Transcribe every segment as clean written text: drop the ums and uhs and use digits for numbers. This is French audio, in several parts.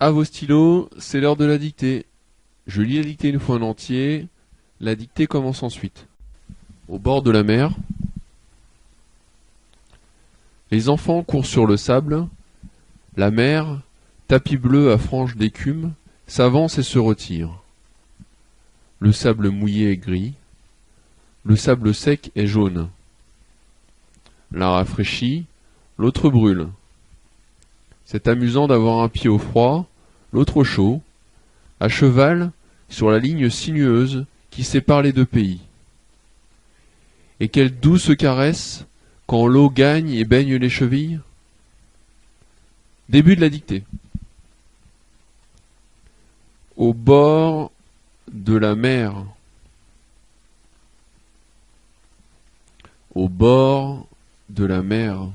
À vos stylos, c'est l'heure de la dictée. Je lis la dictée une fois en entier. La dictée commence ensuite. Au bord de la mer, les enfants courent sur le sable. La mer, tapis bleu à franges d'écume, s'avance et se retire. Le sable mouillé est gris. Le sable sec est jaune. L'un rafraîchit, l'autre brûle. C'est amusant d'avoir un pied au froid, l'autre au chaud, à cheval sur la ligne sinueuse qui sépare les deux pays. Et quelle douce caresse quand l'eau gagne et baigne les chevilles. Début de la dictée. Au bord de la mer. Au bord de la mer.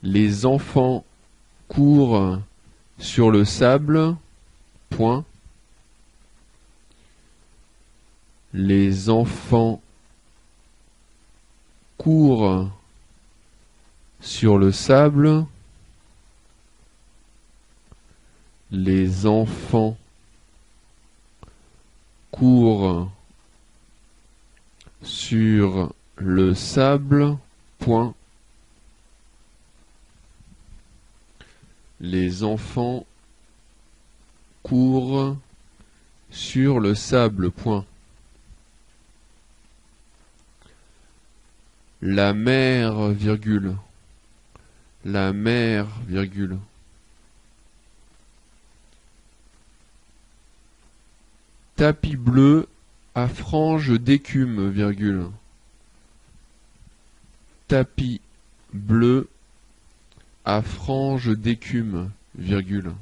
Les enfants courent sur le sable. Point. Les enfants courent sur le sable. Les enfants courent sur le sable. Point. Les enfants courent sur le sable. Point. La mer, virgule. La mer, virgule. Tapis bleu à franges d'écume, virgule. Tapis bleu à franges d'écume, virgule.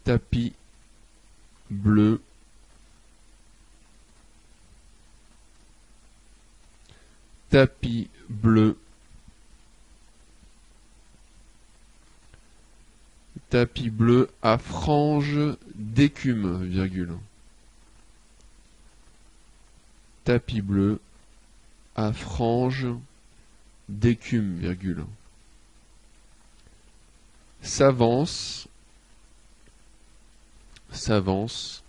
Tapis bleu. Tapis bleu. Tapis bleu à franges d'écume, virgule. Tapis bleu à franges d'écume, virgule. S'avance, s'avance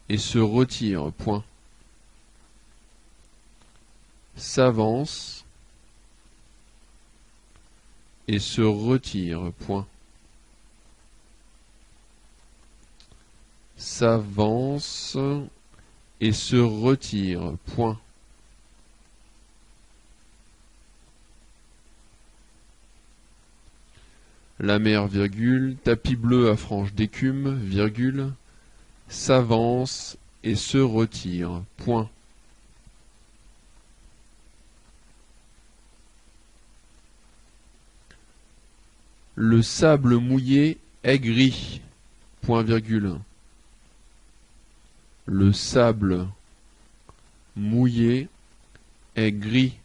et se retire, point. S'avance et se retire, point. S'avance et se retire, point. La mer, virgule, tapis bleu à franges d'écume, virgule, s'avance et se retire, point. Le sable mouillé est gris, point virgule. Le sable mouillé est gris,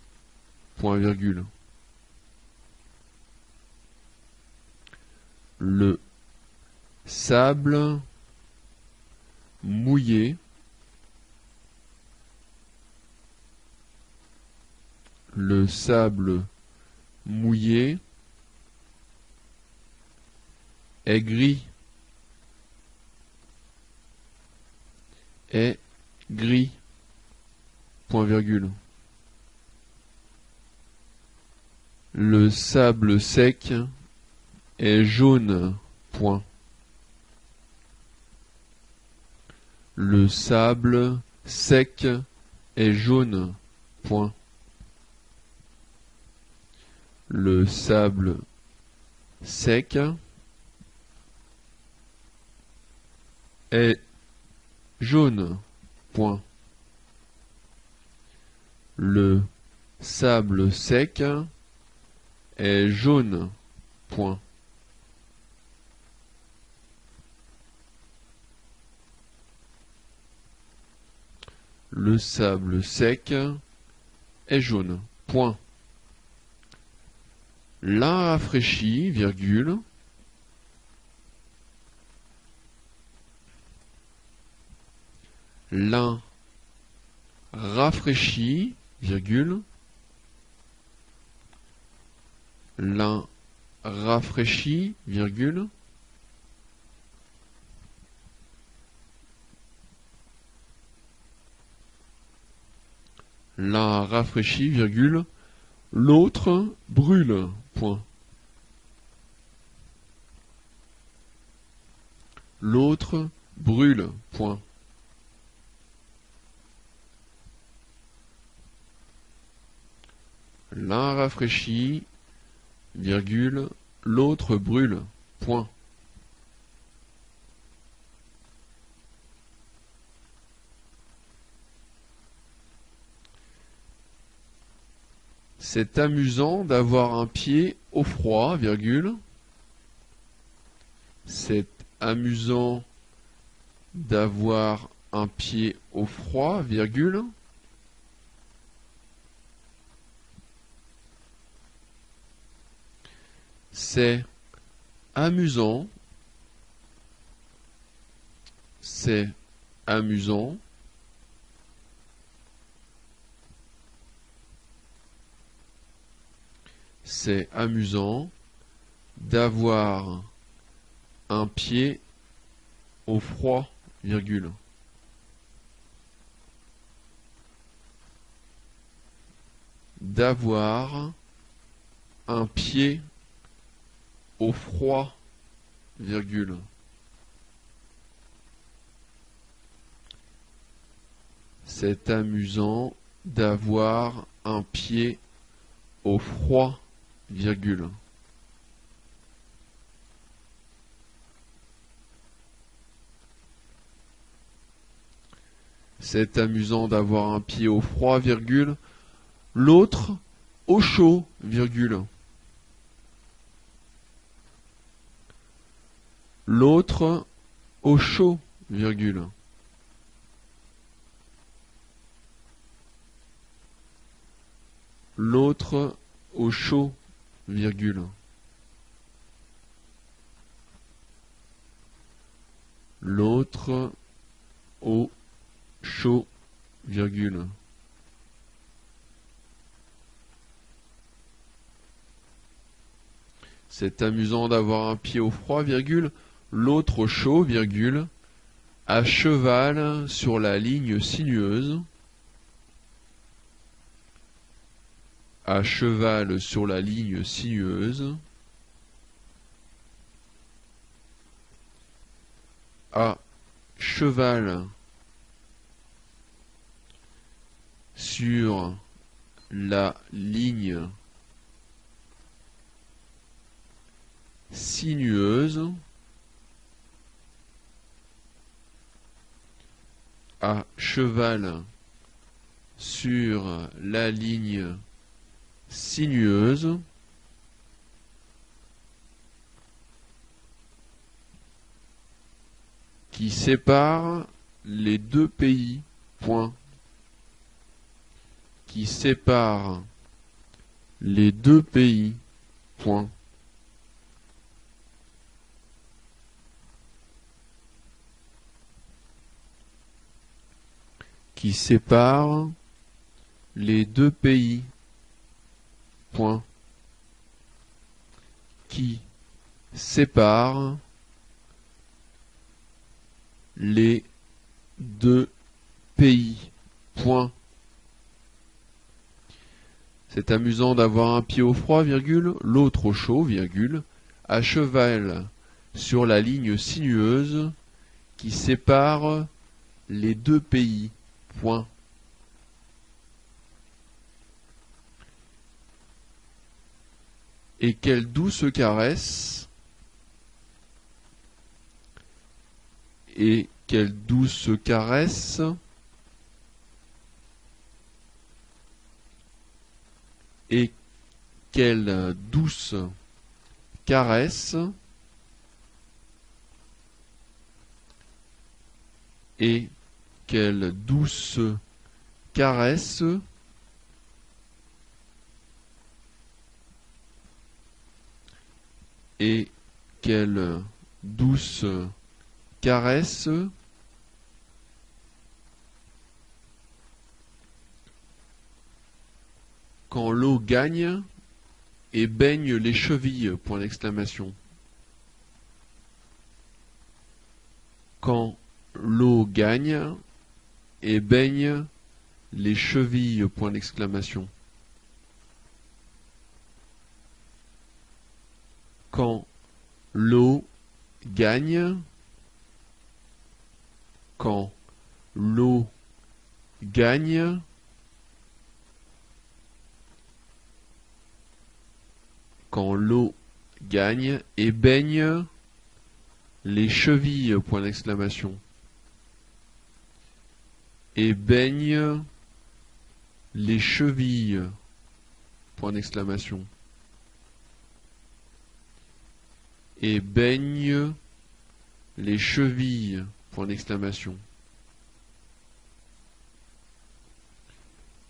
point virgule. Le sable mouillé le sable mouillé est gris, est gris, point virgule. Le sable sec est jaune, point. Le sable sec est jaune, point. Le sable sec est jaune, point. Le sable sec est jaune, point. Le sable sec est jaune, point. L'un rafraîchit, virgule. L'un rafraîchit, virgule. L'un rafraîchit, virgule. L'un rafraîchit, virgule. L'autre brûle, point. L'autre brûle, point. L'un rafraîchit, virgule, l'autre brûle, point. C'est amusant d'avoir un pied au froid, virgule. C'est amusant d'avoir un pied au froid, virgule. C'est amusant. C'est amusant. C'est amusant d'avoir un pied au froid, virgule. D'avoir un pied au froid, virgule. C'est amusant d'avoir un pied au froid, virgule. C'est amusant d'avoir un pied au froid, virgule. L'autre au chaud, virgule. L'autre au chaud, virgule. L'autre au chaud, virgule. L'autre au chaud, virgule. C'est amusant d'avoir un pied au froid, virgule. L'autre au chaud, virgule. À cheval sur la ligne sinueuse. À cheval sur la ligne sinueuse. À cheval sur la ligne sinueuse. À cheval sur la ligne sinueuse. Qui sépare les deux pays, point. Qui sépare les deux pays, point. Qui sépare les deux pays, point. Qui sépare les deux pays, point. C'est amusant d'avoir un pied au froid, virgule, l'autre au chaud, virgule, à cheval sur la ligne sinueuse qui sépare les deux pays, point. Et quelle douce caresse, et quelle douce caresse, et quelle douce caresse, et quelle douce caresse, et quelle douce caresse, quand l'eau gagne et baigne les chevilles, point d'exclamation. Quand l'eau gagne et baigne les chevilles, point d'exclamation. Quand l'eau gagne, quand l'eau gagne, quand l'eau gagne et baigne les chevilles, point d'exclamation. Et baigne les chevilles, point d'exclamation. Et baigne les chevilles, point d'exclamation.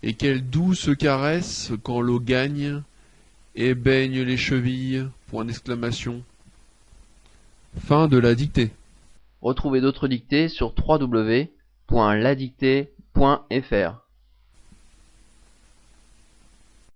Et quelle douce caresse quand l'eau gagne et baigne les chevilles, point d'exclamation. Fin de la dictée. Retrouvez d'autres dictées sur www.ladictée.fr.